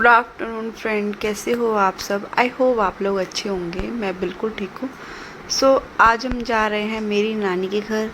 Good afternoon friend, कैसे हो आप सब। आई होप आप लोग अच्छे होंगे। मैं बिल्कुल ठीक हूँ। आज हम जा रहे हैं मेरी नानी के घर।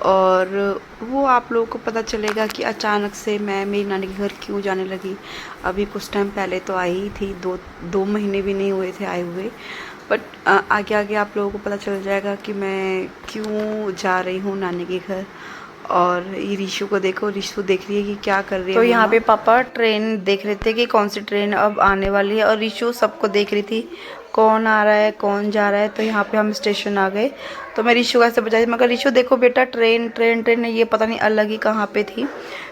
और वो आप लोगों को पता चलेगा कि अचानक से मैं मेरी नानी के घर क्यों जाने लगी। अभी कुछ टाइम पहले तो आई ही थी, दो महीने भी नहीं हुए थे आए हुए। बट आगे आगे आप लोगों को पता चल जाएगा कि मैं क्यों जा रही हूँ नानी के घर। और ये रीशु को देखो, रीशु देख रही है कि क्या कर रही है। तो यहाँ पे पापा ट्रेन देख रहे थे कि कौन सी ट्रेन अब आने वाली है, और रीशु सबको देख रही थी कौन आ रहा है कौन जा रहा है। तो यहाँ पे हम स्टेशन आ गए। तो मैं रीशु को ऐसे बजाई, मगर रीशु देखो बेटा, ट्रेन ट्रेन ट्रेन, ये पता नहीं अलग ही कहाँ पे थी।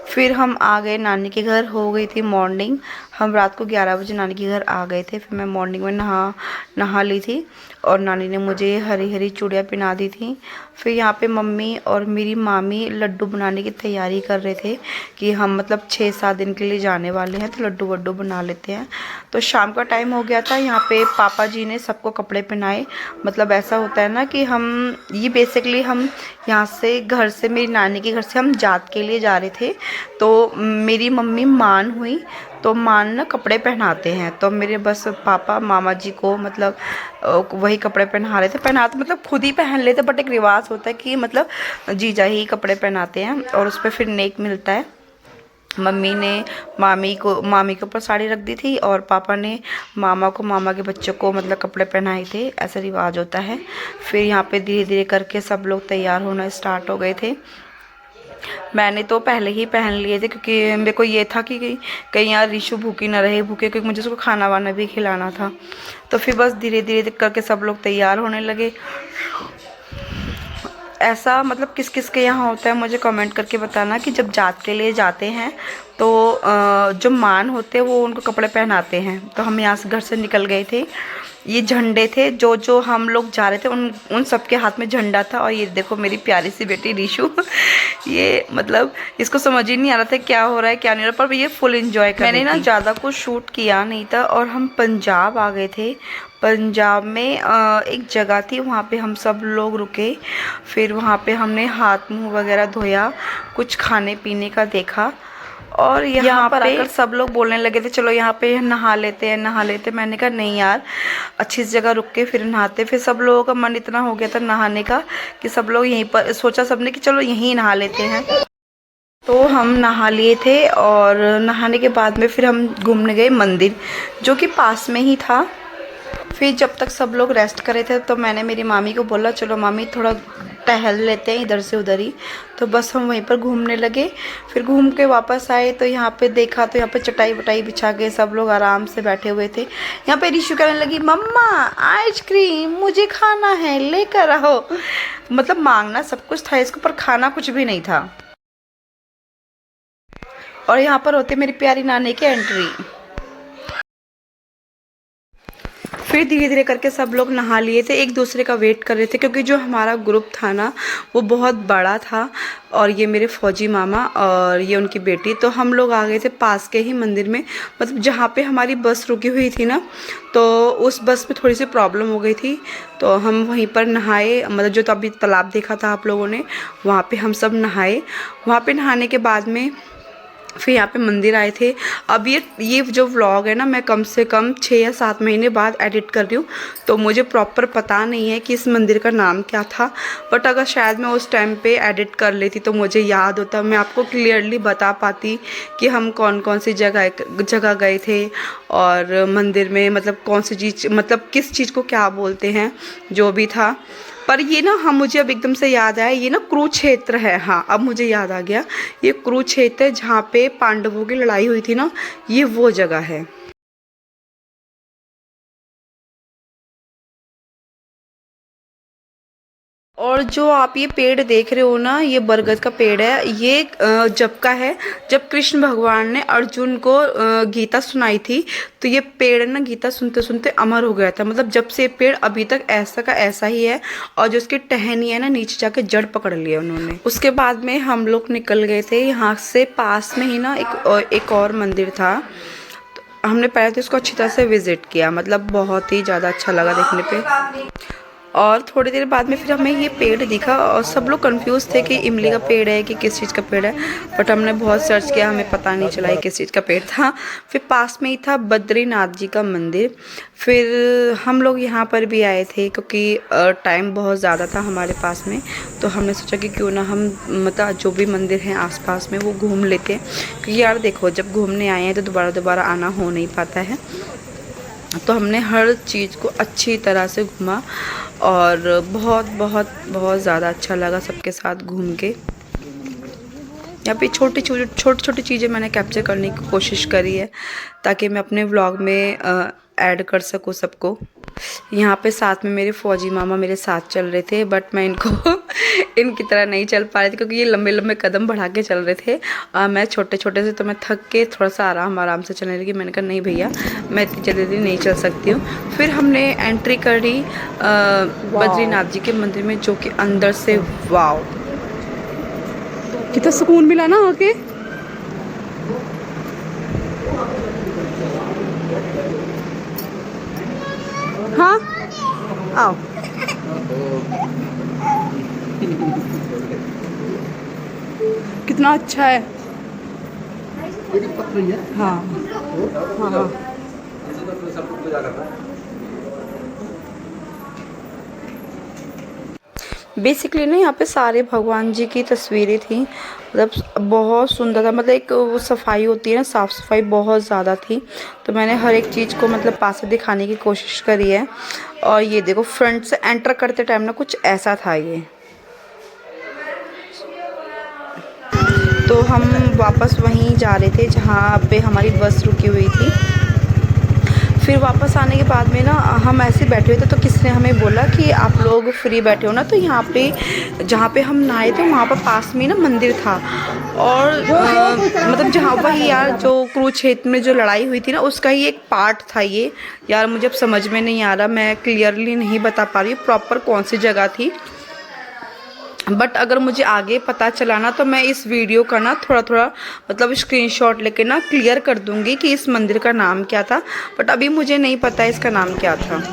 फिर हम आ गए नानी के घर। हो गई थी मॉर्निंग। हम रात को 11 बजे नानी के घर आ गए थे। फिर मैं मॉर्निंग में नहा ली थी, और नानी ने मुझे हरी हरी चूड़ियाँ पहना दी थी। फिर यहाँ पे मम्मी और मेरी मामी लड्डू बनाने की तैयारी कर रहे थे कि हम मतलब 6-7 दिन के लिए जाने वाले हैं, तो लड्डू वड्डू बना लेते हैं। तो शाम का टाइम हो गया था। यहाँ पे पापा जी ने सबको कपड़े पहनाए। मतलब ऐसा होता है ना कि ये बेसिकली हम यहाँ से घर से, मेरी नानी के घर से हम जात के लिए जा रहे थे। तो मेरी मम्मी मान हुई, तो मान ना कपड़े पहनाते हैं। तो मेरे बस पापा मामा जी को मतलब वही कपड़े पहना रहे थे। पहनाते मतलब खुद ही पहन लेते, बट एक रिवाज होता है कि मतलब जीजा ही कपड़े पहनाते हैं, और उस पर फिर नेक मिलता है। मम्मी ने मामी के ऊपर साड़ी रख दी थी, और पापा ने मामा के बच्चों को मतलब कपड़े पहनाए थे। ऐसा रिवाज होता है। फिर यहाँ पे धीरे धीरे करके सब लोग तैयार होना स्टार्ट हो गए थे। मैंने तो पहले ही पहन लिए थे, क्योंकि मेरे को ये था कि कहीं यार रीशु भूखी ना रहे, क्योंकि मुझे उसको खाना वाना भी खिलाना था। तो फिर बस धीरे धीरे करके सब लोग तैयार होने लगे। ऐसा मतलब किस किस के यहाँ होता है मुझे कमेंट करके बताना, कि जब जात के लिए जाते हैं तो जो मान होते हैं वो उनको कपड़े पहनाते हैं। तो हम यहाँ से घर से निकल गए थे। ये झंडे थे, जो हम लोग जा रहे थे उन सबके हाथ में झंडा था। और ये देखो मेरी प्यारी सी बेटी रीशु ये मतलब इसको समझ ही नहीं आ रहा था क्या हो रहा है क्या नहीं हो रहा, पर ये फुल एंजॉय कर रही थी। मैंने ना ज़्यादा कुछ शूट किया नहीं था। और हम पंजाब आ गए थे। पंजाब में एक जगह थी, वहाँ पे हम सब लोग रुके। फिर वहाँ पे हमने हाथ मुंह वगैरह धोया, कुछ खाने पीने का देखा। और यहाँ पर आकर सब लोग बोलने लगे थे चलो यहाँ पे नहा लेते हैं नहा लेते। मैंने कहा नहीं यार, अच्छी जगह रुक के फिर नहाते। फिर सब लोगों का मन इतना हो गया था नहाने का कि सब लोग यहीं पर, सोचा सबने कि चलो यहीं नहा लेते हैं। तो हम नहा लिए थे, और नहाने के बाद में फिर हम घूमने गए मंदिर, जो कि पास में ही था। फिर जब तक सब लोग रेस्ट कर रहे थे, तो मैंने मेरी मामी को बोला चलो मामी थोड़ा टहल लेते हैं इधर से उधर ही। तो बस हम वहीं पर घूमने लगे। फिर घूम के वापस आए, तो यहाँ पे देखा तो यहाँ पे चटाई वटाई बिछा के सब लोग आराम से बैठे हुए थे। यहाँ पे रीशु कहने लगी मम्मा आइसक्रीम मुझे खाना है, लेकर आओ। मतलब मांगना सब कुछ था इसको, पर खाना कुछ भी नहीं था। और यहाँ पर होती मेरी प्यारी नानी की एंट्री। फिर धीरे धीरे करके सब लोग नहा लिए थे, एक दूसरे का वेट कर रहे थे, क्योंकि जो हमारा ग्रुप था ना वो बहुत बड़ा था। और ये मेरे फौजी मामा और ये उनकी बेटी, तो हम लोग आ गए थे पास के ही मंदिर में। मतलब जहाँ पे हमारी बस रुकी हुई थी ना, तो उस बस में थोड़ी सी प्रॉब्लम हो गई थी। तो हम वहीं पर नहाए, मतलब जो तो अभी तालाब देखा था आप लोगों ने, वहाँ पर हम सब नहाए। वहाँ पर नहाने के बाद में फिर यहाँ पे मंदिर आए थे। अब ये जो व्लॉग है ना, मैं कम से कम 6 या 7 महीने बाद एडिट कर रही हूँ, तो मुझे प्रॉपर पता नहीं है कि इस मंदिर का नाम क्या था। बट अगर शायद मैं उस टाइम पे एडिट कर लेती तो मुझे याद होता, मैं आपको क्लियरली बता पाती कि हम कौन कौन सी जगह गए थे, और मंदिर में मतलब कौन सी चीज़, मतलब किस चीज़ को क्या बोलते हैं, जो भी था। पर ये ना, हाँ मुझे अब एकदम से याद आया, ये ना कुरुक्षेत्र है। हाँ अब मुझे याद आ गया, ये कुरुक्षेत्र है जहाँ पे पांडवों की लड़ाई हुई थी ना, ये वो जगह है। और जो आप ये पेड़ देख रहे हो ना, ये बरगद का पेड़ है। ये जब का है, जब कृष्ण भगवान ने अर्जुन को गीता सुनाई थी, तो ये पेड़ ना गीता सुनते सुनते अमर हो गया था। मतलब जब से ये पेड़ अभी तक ऐसा का ऐसा ही है। और जो इसकी टहनी है ना, नीचे जाके जड़ पकड़ लिया उन्होंने। उसके बाद में हम लोग निकल गए थे यहाँ से। पास में ही ना एक और मंदिर था। हमने पहले तो इसको अच्छी तरह से विजिट किया, मतलब बहुत ही ज़्यादा अच्छा लगा देखने पे। और थोड़ी देर बाद में फिर हमें ये पेड़ दिखा और सब लोग कंफ्यूज थे कि इमली का पेड़ है कि किस चीज़ का पेड़ है, बट हमने बहुत सर्च किया, हमें पता नहीं चला ये किस चीज़ का पेड़ था। फिर पास में ही था बद्रीनाथ जी का मंदिर। फिर हम लोग यहाँ पर भी आए थे क्योंकि टाइम बहुत ज़्यादा था हमारे पास में, तो हमने सोचा कि क्यों ना हम मतलब जो भी मंदिर हैं आसपास में वो घूम लेते हैं, क्योंकि यार देखो जब घूमने आए हैं तो दोबारा दोबारा आना हो नहीं पाता है। तो हमने हर चीज़ को अच्छी तरह से घूमा और बहुत बहुत बहुत ज़्यादा अच्छा लगा सबके साथ घूम के। यहाँ पे छोटी छोटी चीज़ें मैंने कैप्चर करने की कोशिश करी है ताकि मैं अपने व्लॉग में ऐड कर सकूँ सबको। यहाँ पे साथ में मेरे फौजी मामा मेरे साथ चल रहे थे, बट मैं इनको इनकी तरह नहीं चल पा रही थी क्योंकि ये लंबे लंबे कदम बढ़ा के चल रहे थे। मैं छोटे छोटे से, तो मैं थक के थोड़ा सा आराम से चलने लगी। मैंने कहा नहीं भैया मैं इतनी जल्दी नहीं चल सकती हूँ। फिर हमने एंट्री करी बद्रीनाथ जी के मंदिर में, जो कि अंदर से वाव कितना सुकून मिला ना आके। हाँ आओ। कितना अच्छा है। हाँ हाँ बेसिकली ना यहाँ पे सारे भगवान जी की तस्वीरें थी, मतलब बहुत सुंदर था। मतलब एक वो सफाई होती है ना, साफ़ सफाई बहुत ज़्यादा थी, तो मैंने हर एक चीज़ को मतलब पास से दिखाने की कोशिश करी है। और ये देखो फ्रंट से एंटर करते टाइम ना कुछ ऐसा था ये। तो हम वापस वहीं जा रहे थे जहाँ पे हमारी बस रुकी हुई थी। फिर वापस आने के बाद में ना हम ऐसे बैठे हुए थे, तो किसी ने हमें बोला कि आप लोग फ्री बैठे हो ना, तो यहाँ पे जहाँ पे हम नहाए थे वहाँ पर पास में ना मंदिर था। और मतलब जहाँ वही यार जो कुरुक्षेत्र में जो लड़ाई हुई थी ना, उसका ही एक पार्ट था ये। यार मुझे अब समझ में नहीं आ रहा, मैं क्लियरली नहीं बता पा रही प्रॉपर कौन सी जगह थी, बट अगर मुझे आगे पता चला ना तो मैं इस वीडियो का ना थोड़ा थोड़ा मतलब स्क्रीनशॉट लेके ना क्लियर कर दूंगी कि इस मंदिर का नाम क्या था, बट अभी मुझे नहीं पता है इसका नाम क्या था।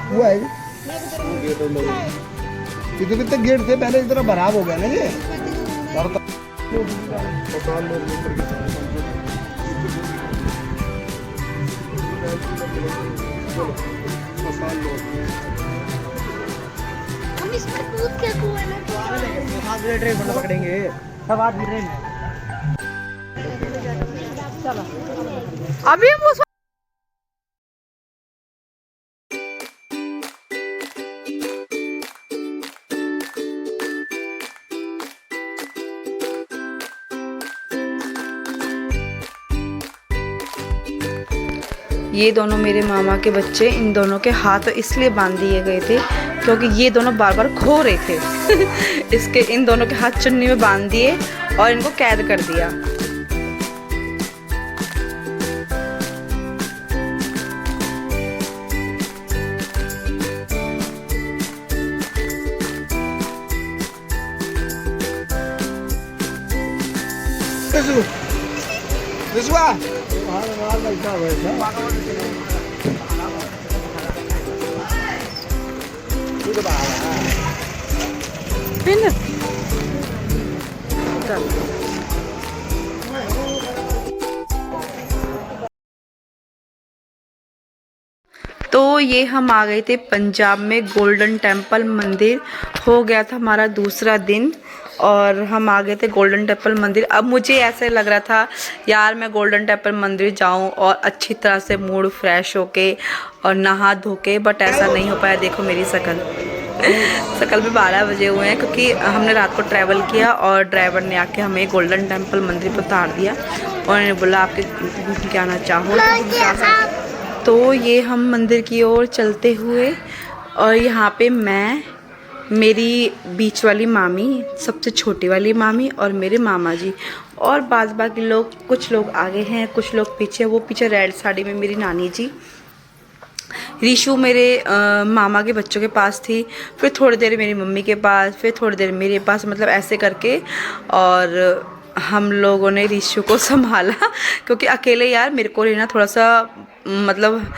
हुआ है कितने कितने गेट थे पहले, इस तरह बराब हो गया ना ये। हम इस पर कूद के कुएं में ट्रेन पकड़ेंगे सब आज ट्रेन में। अभी वो ये दोनों मेरे मामा के बच्चे, इन दोनों के हाथ इसलिए बांध दिए गए थे क्योंकि ये दोनों बार बार खो रहे थे। इसके इन दोनों के हाथ चुन्नी में बांध दिए और इनको कैद कर दिया। फिर तो ये हम आ गए थे पंजाब में गोल्डन टेम्पल मंदिर। हो गया था हमारा दूसरा दिन और हम आ गए थे गोल्डन टेम्पल मंदिर। अब मुझे ऐसे लग रहा था यार मैं गोल्डन टेम्पल मंदिर जाऊं और अच्छी तरह से मूड फ्रेश होके और नहा धो के, बट ऐसा नहीं हो पाया। देखो मेरी शकल में 12 बजे हुए हैं क्योंकि हमने रात को ट्रैवल किया और ड्राइवर ने आके हमें गोल्डन टेम्पल मंदिर पर उतार दिया और उन्होंने बोला आपके जाना चाहो तो हम जा सकते। तो ये हम मंदिर की ओर चलते हुए और यहाँ पे मैं, मेरी बीच वाली मामी, सबसे छोटी वाली मामी और मेरे मामा जी और बाकी लोग, कुछ लोग आगे हैं कुछ लोग पीछे। वो पीछे रेड साड़ी में मेरी नानी जी। रीशु मेरे मामा के बच्चों के पास थी, फिर थोड़ी देर मेरी मम्मी के पास, फिर थोड़ी देर मेरे पास, मतलब ऐसे करके। और हम लोगों ने रीशु को संभाला क्योंकि अकेले यार मेरे को लेना थोड़ा सा मतलब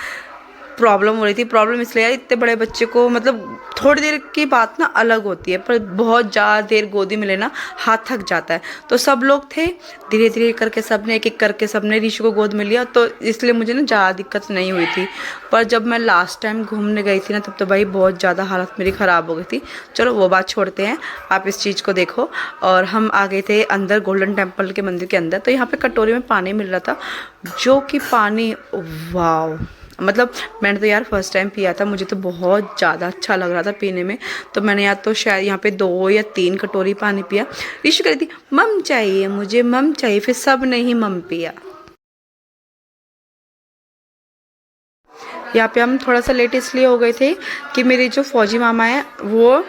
प्रॉब्लम हो रही थी। प्रॉब्लम इसलिए यार इतने बड़े बच्चे को, मतलब थोड़ी देर की बात ना अलग होती है पर बहुत ज़्यादा देर गोदी में लेना हाथ थक जाता है। तो सब लोग थे, धीरे धीरे करके सब ने एक एक करके सब ने ऋषि को गोद में लिया, तो इसलिए मुझे ना ज़्यादा दिक्कत नहीं हुई थी। पर जब मैं लास्ट टाइम घूमने गई थी ना तब तो भाई बहुत ज़्यादा हालत मेरी ख़राब हो गई थी। चलो वो बात छोड़ते हैं, आप इस चीज़ को देखो। और हम आ गए थे अंदर गोल्डन टेम्पल के मंदिर के अंदर। तो यहाँ पर कटोरी में पानी मिल रहा था, जो कि पानी वाव, मतलब मैंने तो यार फर्स्ट टाइम पिया था, मुझे तो बहुत ज़्यादा अच्छा लग रहा था पीने में। तो मैंने या तो शायद यहाँ पे 2 या 3 कटोरी पानी पिया। ऋषि कह रही थी मम चाहिए मुझे, मम चाहिए, फिर सब ने ही मम पिया। यहाँ पे हम थोड़ा सा लेट इसलिए हो गए थे कि मेरे जो फौजी मामा हैं वो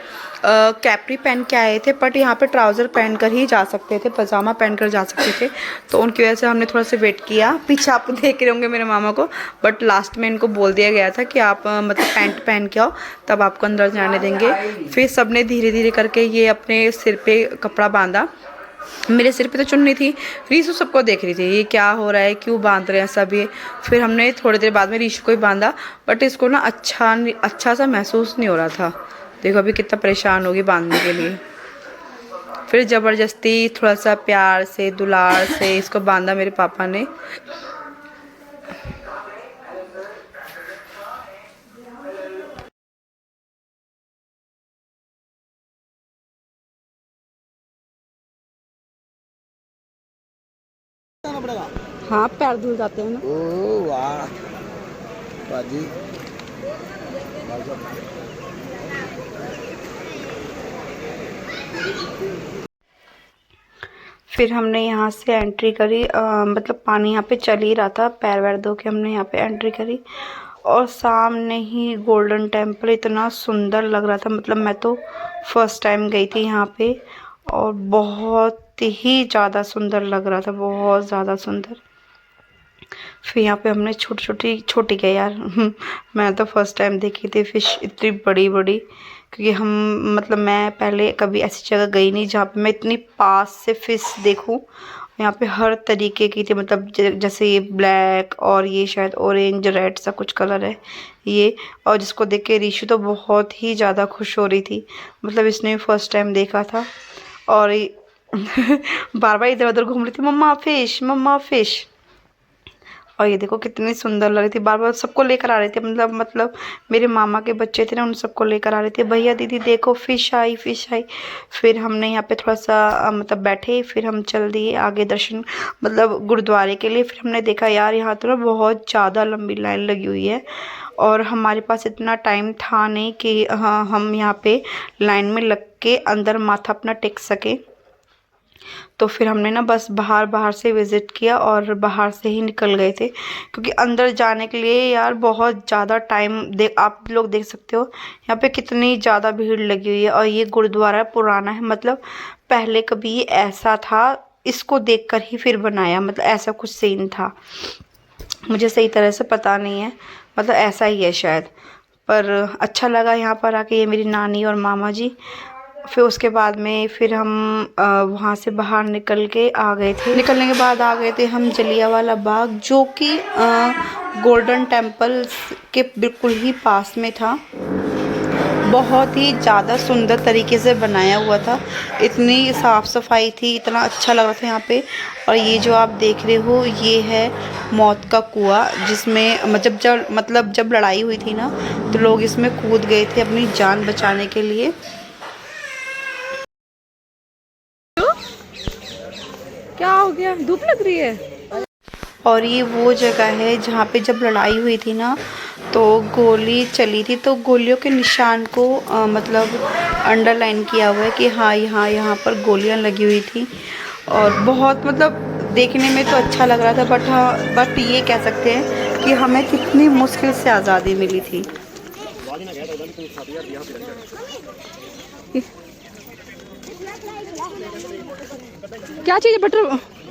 कैप्री पहन के आए थे, बट यहाँ पे ट्राउज़र पहन कर ही जा सकते थे, पजामा पहन कर जा सकते थे। तो उनकी वजह से हमने थोड़ा सा वेट किया। पीछे आप देख रहे होंगे मेरे मामा को, बट लास्ट में इनको बोल दिया गया था कि आप मतलब पैंट पहन के आओ तब आपको अंदर जाने देंगे। फिर सब ने धीरे धीरे करके ये अपने सिर पे कपड़ा बांधा। मेरे सिर पे तो चुन्नी थी, रीशु सबको देख रही थी ये क्या हो रहा है, क्यों बांध रहे हैं सब ये। फिर हमने थोड़ी देर बाद में रीशु को ही बांधा, बट इसको ना अच्छा सा महसूस नहीं हो रहा था। देखो अभी कितना परेशान होगी बांधने के लिए। फिर ज़बरदस्ती थोड़ा सा प्यार से दुलार से इसको बांधा मेरे पापा ने। हाँ पैर धुल जाते हैं ना। ओ वाह बाजी। फिर हमने यहाँ से एंट्री करी, मतलब पानी यहाँ पे चल ही रहा था, पैर वैर धो के हमने यहाँ पे एंट्री करी। और सामने ही गोल्डन टेम्पल, इतना सुंदर लग रहा था। मतलब मैं तो फर्स्ट टाइम गई थी यहाँ पे और बहुत ही ज़्यादा सुंदर लग रहा था, बहुत ज़्यादा सुंदर। फिर यहाँ पे हमने छोटी क्या यार मैं तो फर्स्ट टाइम देखी थी फ़िश इतनी बड़ी बड़ी, क्योंकि हम मतलब मैं पहले कभी ऐसी जगह गई नहीं जहाँ पे मैं इतनी पास से फ़िश देखूँ। यहाँ पे हर तरीके की थी, मतलब जैसे ये ब्लैक और ये शायद ऑरेंज रेड सा कुछ कलर है ये। और जिसको देख के रीशु तो बहुत ही ज़्यादा खुश हो रही थी, मतलब इसने भी फर्स्ट टाइम देखा था। और बार बार इधर उधर घूम रही थी, मम्मा फ़िश मम्मा फ़िश। और ये देखो कितनी सुंदर लग रही थी, बार बार सबको लेकर आ रहे थे। मतलब मेरे मामा के बच्चे थे ना, उन सबको लेकर आ रहे थे, भैया दीदी देखो फ़िश आई फ़िश आई। फिर हमने यहाँ पे थोड़ा सा मतलब बैठे, फिर हम चल दिए आगे दर्शन मतलब गुरुद्वारे के लिए। फिर हमने देखा यार यहाँ तो ना बहुत ज़्यादा लंबी लाइन लगी हुई है और हमारे पास इतना टाइम था नहीं कि हाँ हम यहाँ पे लाइन में लग के अंदर माथा अपना टेक सकें। तो फिर हमने ना बस बाहर से विज़िट किया और बाहर से ही निकल गए थे, क्योंकि अंदर जाने के लिए यार बहुत ज़्यादा टाइम आप लोग देख सकते हो यहाँ पे कितनी ज़्यादा भीड़ लगी हुई है। और ये गुरुद्वारा पुराना है, मतलब पहले कभी ऐसा था, इसको देखकर ही फिर बनाया, मतलब ऐसा कुछ सीन था, मुझे सही तरह से पता नहीं है, मतलब ऐसा ही है शायद। पर अच्छा लगा यहाँ पर आके। ये मेरी नानी और मामा जी, फिर उसके बाद में फिर हम वहाँ से बाहर निकलने के बाद आ गए थे हम जलियांवाला बाग, जो कि गोल्डन टेम्पल के बिल्कुल ही पास में था। बहुत ही ज़्यादा सुंदर तरीके से बनाया हुआ था, इतनी साफ़ सफाई थी, इतना अच्छा लग रहा था यहाँ पे। और ये जो आप देख रहे हो ये है मौत का कुआं, जिसमें जब लड़ाई हुई थी ना तो लोग इसमें कूद गए थे अपनी जान बचाने के लिए। क्या हो गया, धूप लग रही है? और ये वो जगह है जहाँ पे जब लड़ाई हुई थी ना तो गोली चली थी, तो गोलियों के निशान को अंडरलाइन किया हुआ है कि हाँ यहाँ पर गोलियाँ लगी हुई थी। और बहुत देखने में तो अच्छा लग रहा था, बट ये कह सकते हैं कि हमें कितनी मुश्किल से आज़ादी मिली थी। क्या चीज़ है?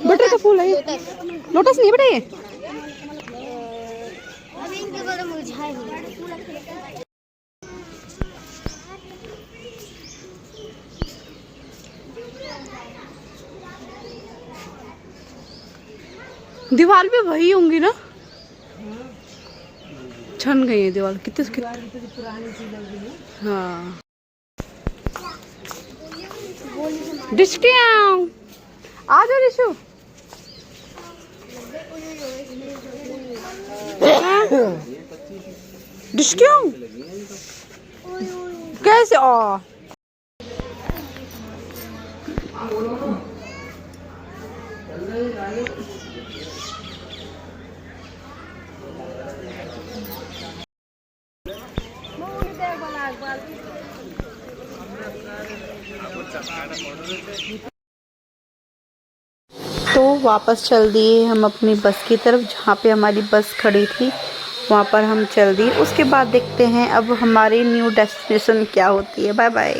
बटर का फूल है ये? लोटस नहीं है बेटा ये? अभी इनके बारे में मुरझाए हुए हैं। दीवार पे वही होंगी ना? छन गई है दीवार, कितनी हाँ। डिस्टियाँ आ जाओ रिशु। डिस्टियाँ कैसे आ? तो वापस चल दिए हम अपनी बस की तरफ, जहाँ पे हमारी बस खड़ी थी वहाँ पर हम चल दिए। उसके बाद देखते हैं अब हमारी न्यू डेस्टिनेशन क्या होती है। Bye bye.